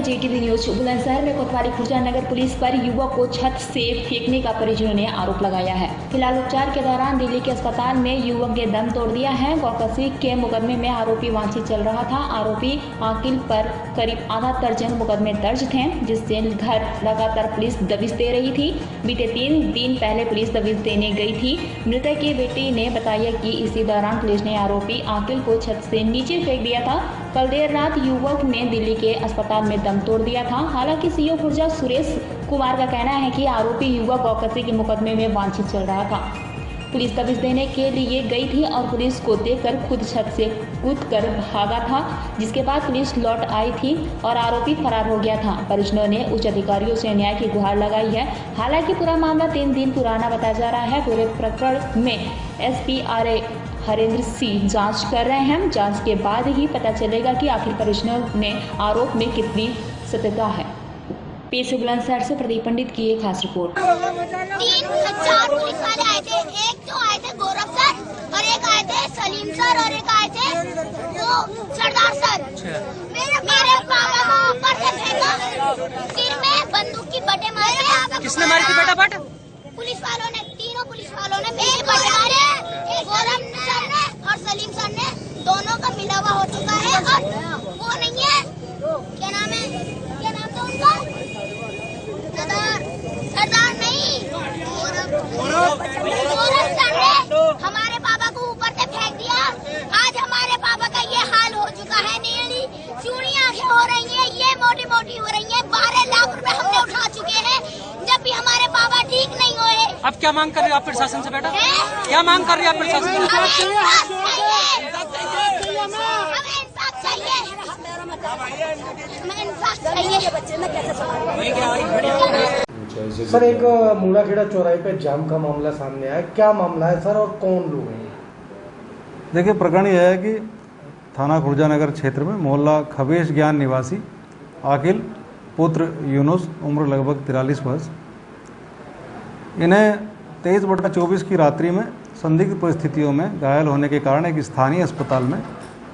JTV news. Bulandshahr में कोतवाली खुर्जा नगर police पर युवक को छत से फेंकने का परिजनों ने आरोप लगाया है। फिलहाल उपचार के दौरान दिल्ली के अस्पताल में युवक ने दम तोड़ दिया है। गौकसी के मुकदमे में आरोपी वांछित चल रहा था। आरोपी आकिल पर करीब आधा दर्जन मुकदमे दर्ज थे, जिससे घर लगातार पुलिस दबिश दे रही थी। बीते 3 दिन पहले पुलिस दबिश देने गई थी। मृतक की बेटी ने बताया कि इसी दौरान पुलिस ने आरोपी आकिल को छत से नीचे फेंक दिया था। कल देर रात युवक ने दिल्ली के अस्पताल में दम तोड़ दिया था। हालांकि सीओ खुर्जा सुरेश कुमार का कहना है कि आरोपी युवक गौकसी के मुकदमे में वांछित चल रहा था। पुलिस दबिश देने के लिए गई थी और पुलिस को देखकर खुद छत से कूदकर भागा था, जिसके बाद पुलिस लौट आई थी और आरोपी फरार हो गया था। परिजनों ने उच्च अधिकारियों से न्याय की गुहार लगाई है। हालांकि पूरा मामला 3 दिन पुराना बताया जा रहा है। पूरे प्रकरण में SP RA हरेंद्र सिंह जांच कर रहे हैं। जांच के बाद ही पता चलेगा कि आखिर परिजनों ने आरोप में कितनी सत्यता है। पेश है बुलंदशहर से प्रदीप पंडित की एक खास रिपोर्ट। 4 पुलिस वाले आए थे। एक तो आए थे गौरव सर और एक आए थे सलीम सर और एक आए थे वो सरदार सर। मेरे पापा को ऊपर से फेंका, सिर में बंदूक की बटे मारे। किसने मारी थी बेटा बट? पुलिस वालों ने, तीनों पुलिस वालों ने बटे मारे। गौरव सर ने और सलीम सर ने, दोनों का मिलावा हो चुका है। और वो नहीं है, क्या नाम था उनका? सरदार नहीं, गौरव सर ने हमारे पापा को ऊपर से फेंक दिया। आज हमारे पापा का ये हाल हो चुका है। नीली चूड़ी आंखें हो रही है, ये मोटी मोटी हो रही है। 12 लाख रुपए हमने उठा चुके हैं, जब भी हमारे पापा ठीक नहीं हुए। अब क्या मांग कर रहे हो आप प्रशासन से बेटा? क्या मांग कर रहे हो आप प्रशासन से? सर, एक मुंडाखेड़ा चौराहे पे जाम का मामला सामने आया, क्या मामला है सर और कौन लोग हैं? देखिए, प्रकरण यह है कि थाना खुर्जा नगर क्षेत्र में मोहल्ला खबेश ज्ञान निवासी आकिल पुत्र यूनुस उम्र लगभग 43 वर्ष, इन्हें 23/24 की रात्रि में संदिग्ध परिस्थितियों में घायल होने के कारण एक स्थानीय अस्पताल में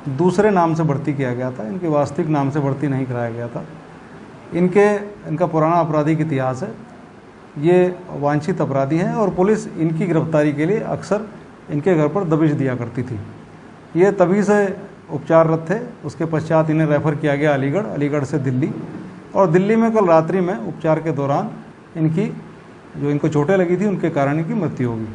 दूसरे नाम से भर्ती किया गया था। इनके वास्तविक नाम से भर्ती नहीं कराया गया था। इनका पुराना आपराधिक इतिहास है, ये वांछित अपराधी हैं और पुलिस इनकी गिरफ्तारी के लिए अक्सर इनके घर पर दबिश दिया करती थी। ये तभी से उपचाररत थे। उसके पश्चात इन्हें रेफ़र किया गया अलीगढ़ से दिल्ली, और दिल्ली में कल रात्रि में उपचार के दौरान इनको चोटें लगी थी, उनके कारण इनकी मृत्यु होगी।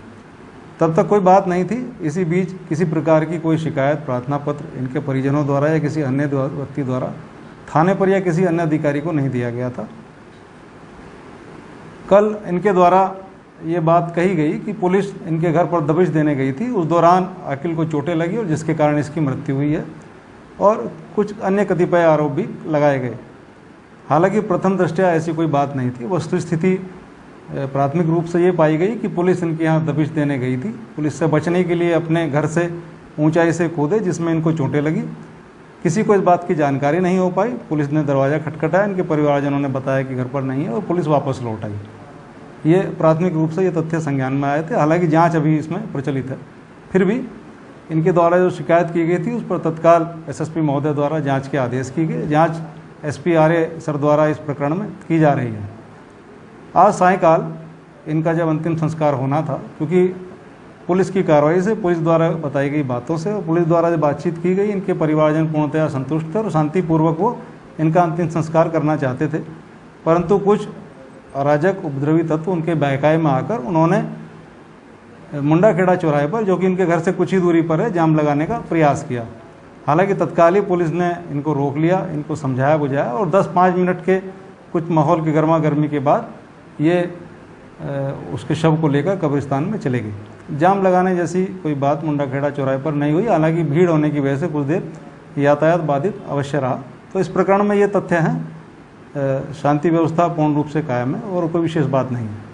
तब तक कोई बात नहीं थी। इसी बीच किसी प्रकार की कोई शिकायत, प्रार्थना पत्र इनके परिजनों द्वारा या किसी अन्य व्यक्ति द्वारा थाने पर या किसी अन्य अधिकारी को नहीं दिया गया था। कल इनके द्वारा ये बात कही गई कि पुलिस इनके घर पर दबिश देने गई थी। उस दौरान आकिल को चोटें लगी और जिसके कारण इसकी मृत्यु हुई है, और कुछ अन्य कतिपय आरोप भी लगाए गए। हालांकि प्रथम दृष्टया ऐसी कोई बात नहीं थी। वस्तुस्थिति प्राथमिक रूप से ये पाई गई कि पुलिस इनके यहाँ दबिश देने गई थी। पुलिस से बचने के लिए अपने घर से ऊंचाई से कूदे, जिसमें इनको चोटें लगी। किसी को इस बात की जानकारी नहीं हो पाई। पुलिस ने दरवाज़ा खटखटाया, इनके परिवारजनों ने बताया कि घर पर नहीं है और पुलिस वापस लौट आई। ये प्राथमिक रूप से ये तथ्य संज्ञान में आए थे। हालांकि जांच अभी इसमें प्रचलित है। फिर भी इनके द्वारा जो शिकायत की गई थी उस पर तत्काल SSP महोदय द्वारा जाँच के आदेश किए गए। जाँच SP RA सर द्वारा इस प्रकरण में की जा रही है। आज सायंकाल इनका जब अंतिम संस्कार होना था, क्योंकि पुलिस की कार्रवाई से, पुलिस द्वारा बताई गई बातों से और पुलिस द्वारा जब बातचीत की गई, इनके परिवारजन पूर्णतया संतुष्ट थे और शांतिपूर्वक वो इनका अंतिम संस्कार करना चाहते थे। परंतु कुछ अराजक उपद्रवी तत्व उनके बहकावे में आकर उन्होंने मुंडाखेड़ा चौराहे पर, जो कि इनके घर से कुछ ही दूरी पर है, जाम लगाने का प्रयास किया। हालांकि तत्काल ही पुलिस ने इनको रोक लिया, इनको समझाया बुझाया और 10-5 मिनट के कुछ माहौल की गर्मा गर्मी के बाद ये उसके शव को लेकर कब्रिस्तान में चले गए। जाम लगाने जैसी कोई बात मुंडाखेड़ा चौराहे पर नहीं हुई। हालांकि भीड़ होने की वजह से कुछ देर यातायात बाधित अवश्य रहा। तो इस प्रकरण में ये तथ्य हैं, शांति व्यवस्था पूर्ण रूप से कायम है और कोई विशेष बात नहीं है।